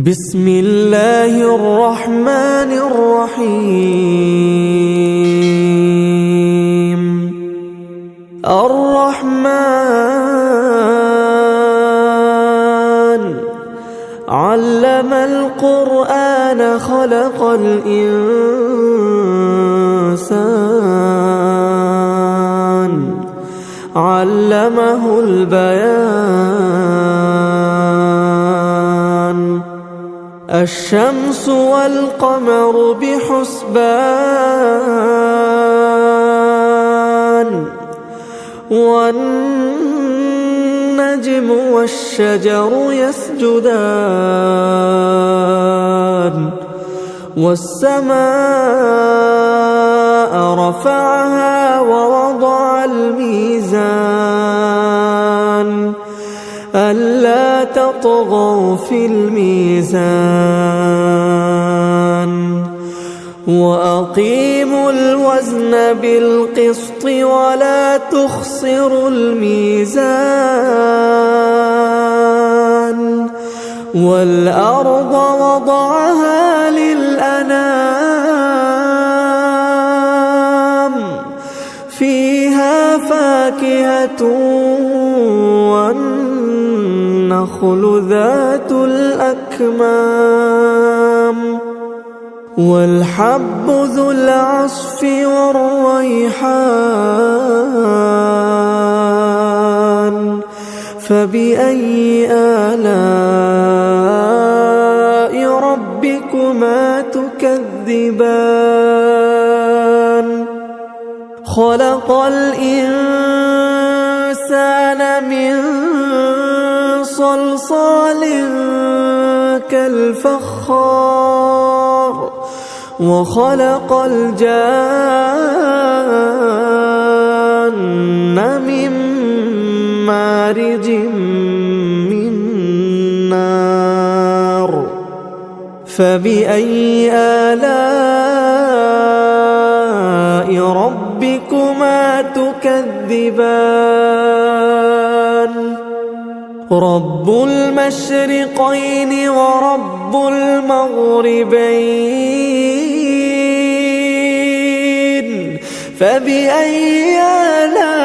بسم الله الرحمن الرحيم. الرحمن علم القرآن خلق الإنسان علمه البيان. الشمس والقمر بحسبان والنجم والشجر يسجدان والسماء رفعها ووضع الميزان ألا تطغوا في الميزان وأقيموا الوزن بالقسط ولا تخسروا الميزان والأرض وضعها للأنام فيها فاكهة والنخل ذات الأكمام والحب ذو العصف والريحان فبأي آلاء ربكما تكذبان خلق الإنسان من صلصال كالفخار وخلق الجان من مارج من نار فبأي آلاء ربكما تكذبان رب المشرقين ورب المغربين فبأي آلاء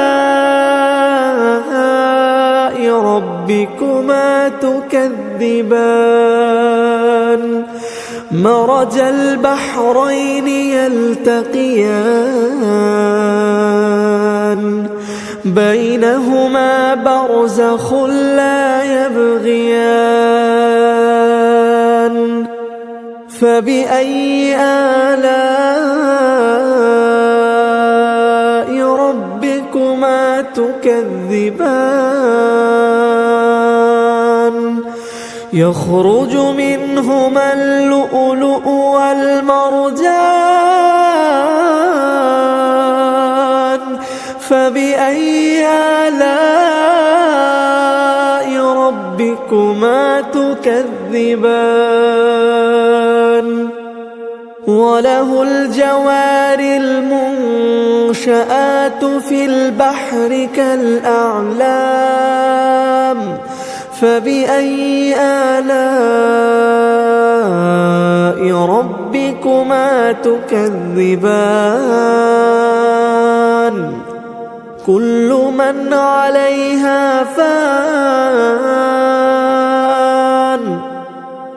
ربكما تكذبان مرج البحرين يلتقيان بينهما برزخ لا يبغيان فبأي آلاء ربكما تكذبان يخرج منهما اللؤلؤ والمرجان فبأي آلاء ربكما تكذبان وله الجوار المنشآت في البحر كالأعلام فبأي آلاء ربكما تكذبان كل من عليها فان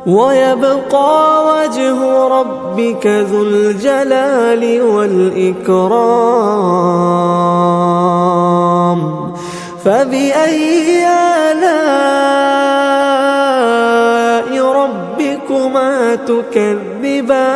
ويبقى وجه ربك ذو الجلال والإكرام فبأي آلاء ربكما تكذبان